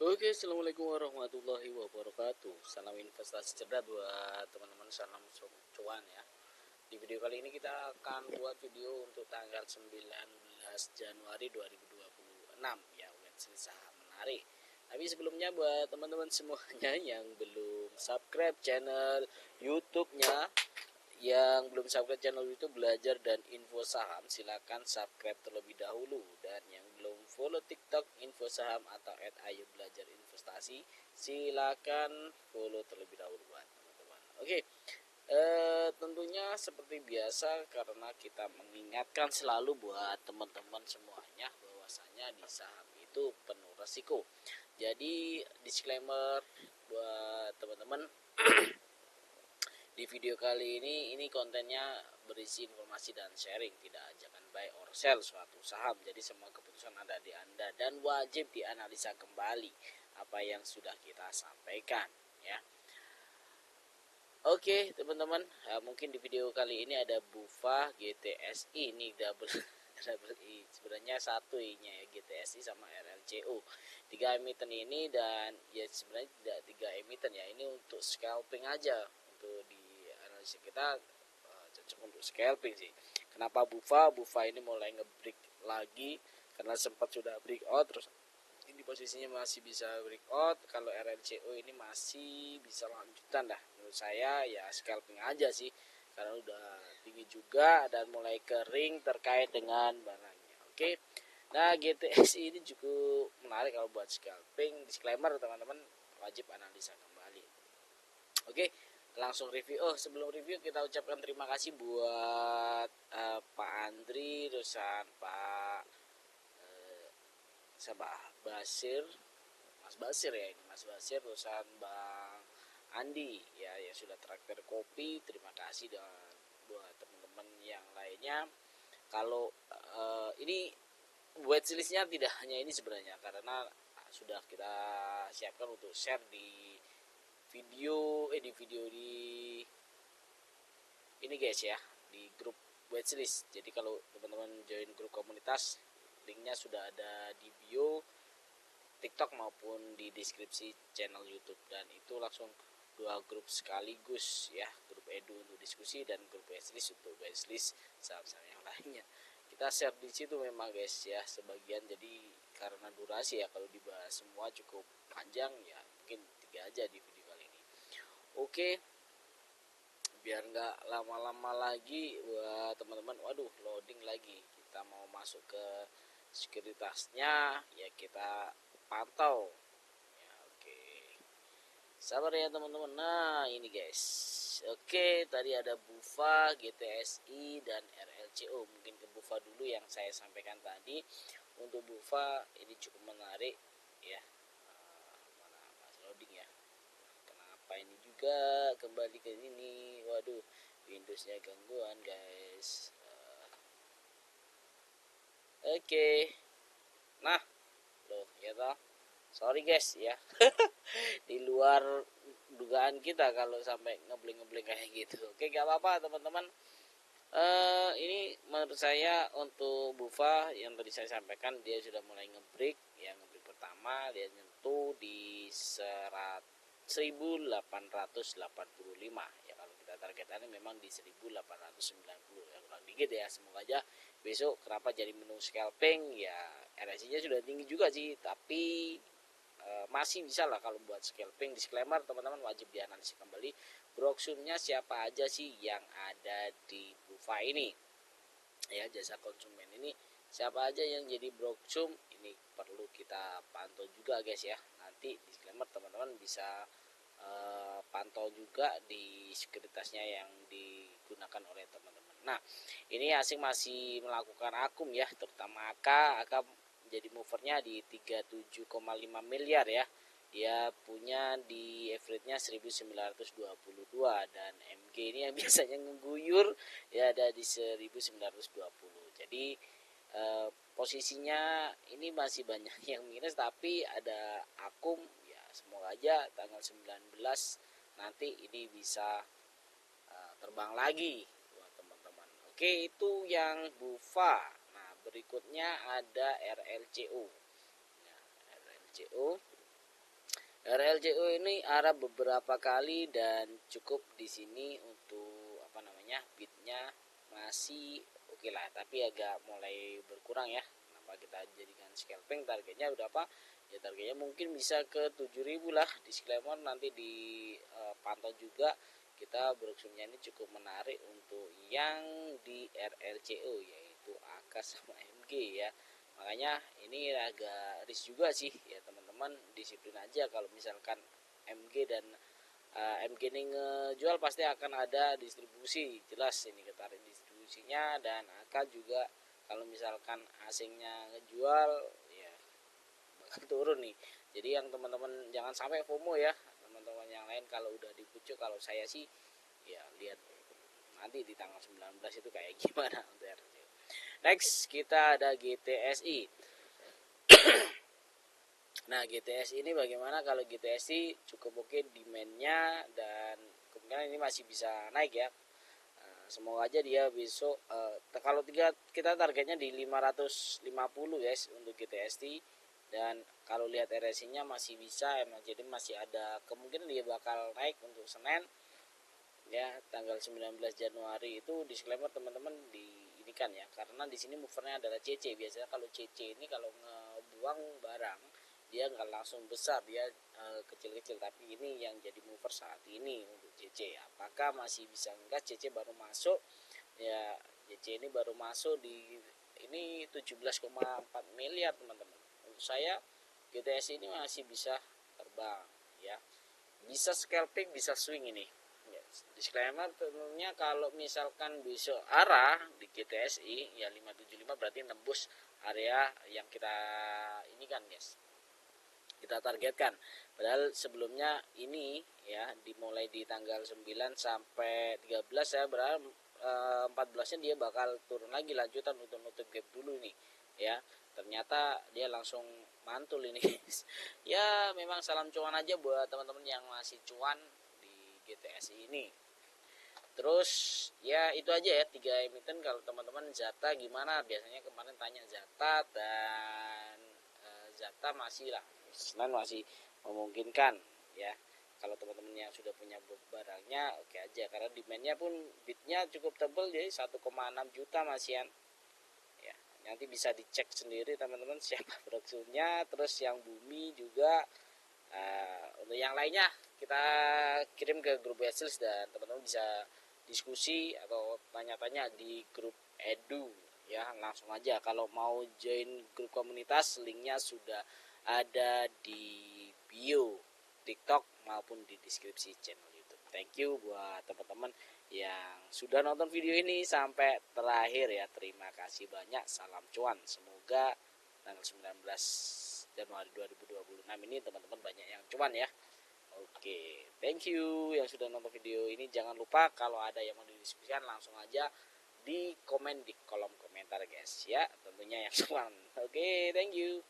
Oke, assalamualaikum warahmatullahi wabarakatuh. Salam investasi cerdas buat teman-teman, salam cuan ya. Di video kali ini kita akan buat video untuk tanggal 19 Januari 2026 ya, website saham menarik. Tapi sebelumnya buat teman-teman semuanya yang belum subscribe channel YouTube-nya, yang belum subscribe channel YouTube Belajar dan Info Saham, silakan subscribe terlebih dahulu. Dan yang belum follow TikTok Info Saham atau @ayo belajar investasi, silakan follow terlebih dahulu buat teman-teman. Oke. Tentunya seperti biasa, karena kita mengingatkan selalu buat teman-teman semuanya bahwasanya di saham itu penuh resiko. Jadi disclaimer buat teman-teman, di video kali ini kontennya berisi informasi dan sharing, tidak ajakan buy or sell suatu saham. Jadi semua keputusan ada di Anda dan wajib dianalisa kembali apa yang sudah kita sampaikan ya. Oke teman-teman, mungkin di video kali ini ada BUFA, GTSI, ini double double I, sebenarnya satu I-nya ya, GTSI sama RLCO. 3 emiten ini, dan ya sebenarnya tidak 3 emiten ya, ini untuk scalping aja, untuk di analisa kita cocok untuk scalping sih. Kenapa BUFA? BUFA ini mulai nge-break lagi karena sempat sudah breakout, terus ini posisinya masih bisa breakout. Kalau RLCO ini masih bisa lanjutan dah. Menurut saya ya scalping aja sih, karena udah tinggi juga dan mulai kering terkait dengan barangnya. Oke. Nah, GTS ini cukup menarik kalau buat scalping. Disclaimer teman-teman, wajib analisa kembali. Oke, langsung review. Sebelum review kita ucapkan terima kasih buat Pak Andri, terusan Pak Basir, Mas Basir ya, ini Mas Basir, terusan Bang Andi ya, yang sudah traktir kopi. Terima kasih. Dan buat teman-teman yang lainnya, kalau ini watchlistnya tidak hanya ini sebenarnya, karena sudah kita siapkan untuk share di video di ini guys ya, di grup watchlist. Jadi kalau teman-teman join grup komunitas, linknya sudah ada di bio TikTok maupun di deskripsi channel YouTube, dan itu langsung 2 grup sekaligus ya, grup edu untuk diskusi dan grup watchlist untuk watchlist saham-saham yang lainnya. Kita share di situ memang guys ya, sebagian, jadi karena durasi ya, kalau dibahas semua cukup panjang ya, mungkin 3 aja di video kali ini. Oke, biar nggak lama-lama lagi buat teman-teman. Waduh, loading lagi. Kita mau masuk ke sekuritasnya ya, kita pantau ya. Oke, sabar ya teman-teman. Nah ini guys, oke, tadi ada BUFA, GTSI dan RLCO. Mungkin ke BUFA dulu yang saya sampaikan tadi. Untuk BUFA ini cukup menarik ya. Mana mas loading ya, kenapa ini juga kembali ke sini. Waduh, Windowsnya gangguan guys. Oke. Nah, loh ya toh, sorry guys ya. Di luar dugaan kita kalau sampai ngebling kayak gitu. Oke, gak apa-apa teman-teman. Ini menurut saya untuk BUFA yang tadi saya sampaikan, dia sudah mulai ngebreak ya. Ngebreak pertama dia nyentuh di 1885 ya. Kalau kita targetannya memang di 1890 ya, kurang dikit ya. Semoga aja besok kenapa jadi menu scalping ya, RSI nya sudah tinggi juga sih, tapi masih bisa lah kalau buat scalping. Disclaimer teman-teman, wajib dianalisis kembali broksumnya siapa aja sih yang ada di BUFA ini ya, jasa konsumen ini siapa aja yang jadi broksum, ini perlu kita pantau juga guys ya. Nanti disclaimer teman-teman bisa pantau juga di sekuritasnya yang digunakan oleh teman-teman. Nah ini asing masih melakukan akum ya, terutama AK jadi movernya di 37,5 miliar ya. Dia punya di average-nya 1922, dan MG ini yang biasanya ngeguyur ya ada di 1920. Jadi posisinya ini masih banyak yang minus, tapi ada akum ya. Semoga aja tanggal 19 nanti ini bisa terbang lagi buat teman-teman. Oke, itu yang BUFA. Nah berikutnya ada RLCO. Nah, RLCO RLCO ini ada beberapa kali dan cukup di sini untuk bitnya masih oke lah, tapi agak mulai berkurang ya. Kenapa kita jadikan scalping? Targetnya udah apa? Ya targetnya mungkin bisa ke 7.000 lah. Disclaimer nanti dipantau juga. Kita brosurnya ini cukup menarik untuk yang di RLCO, yaitu AK sama MG ya. Makanya ini agak risk juga sih ya teman-teman, disiplin aja. Kalau misalkan MG dan MG ini ngejual pasti akan ada distribusi, jelas ini ketarik distribusinya. Dan AK juga kalau misalkan asingnya ngejual ya bakal turun nih. Jadi yang teman-teman jangan sampai FOMO ya teman-teman yang lain. Kalau udah di pucuk, kalau saya sih ya lihat nanti di tanggal 19 itu kayak gimana untuk RCO. Next kita ada GTSI. Nah GTS ini bagaimana? Kalau GTSI cukup oke demandnya dan kemungkinan ini masih bisa naik ya. Semoga aja dia besok kalau kita targetnya di 550 guys untuk GTSI. Dan kalau lihat RSI-nya masih bisa emang, jadi masih ada kemungkinan dia bakal naik untuk Senin ya tanggal 19 Januari. Itu disclaimer teman-teman di ini kan ya, karena di sini movernya adalah CC. Biasanya kalau CC ini kalau ngebuang barang dia nggak langsung besar, dia kecil-kecil, tapi ini yang jadi mover saat ini untuk CC. Apakah masih bisa enggak? CC baru masuk ya, CC ini baru masuk di ini 17,4 miliar teman-teman. Untuk saya GTS ini masih bisa terbang ya, bisa scalping, bisa swing ini. Disclaimer tentunya kalau misalkan besok arah di GTSI ya 575 berarti nembus area yang kita ini kan guys, kita targetkan. Padahal sebelumnya ini ya dimulai di tanggal 9 sampai 13 ya, berharap 14-nya dia bakal turun lagi lanjutan untuk nutup gap dulu nih ya. Ternyata dia langsung mantul ini. Ya memang salam cuan aja buat teman-teman yang masih cuan di GTS ini. Terus ya itu aja ya 3 emiten. Kalau teman-teman Zata gimana? Biasanya kemarin tanya Zata, dan Zata masih lah, Senin masih memungkinkan ya. Kalau teman-teman yang sudah punya barangnya oke aja, karena demandnya pun bitnya cukup tebal, jadi 1,6 juta masihan ya. Nanti bisa dicek sendiri teman-teman siapa produknya. Terus yang bumi juga untuk yang lainnya kita kirim ke grup Wesels, dan teman-teman bisa diskusi atau tanya-tanya di grup Edu ya. Langsung aja kalau mau join grup komunitas, linknya sudah ada di bio TikTok maupun di deskripsi channel YouTube. Thank you buat teman-teman yang sudah nonton video ini sampai terakhir ya. Terima kasih banyak. Salam cuan. Semoga tanggal 19 Januari 2026 ini teman-teman banyak yang cuan ya. Oke, thank you yang sudah nonton video ini. Jangan lupa kalau ada yang mau didiskusikan langsung aja di komen di kolom komentar guys ya. Tentunya yang cuan. Oke, thank you.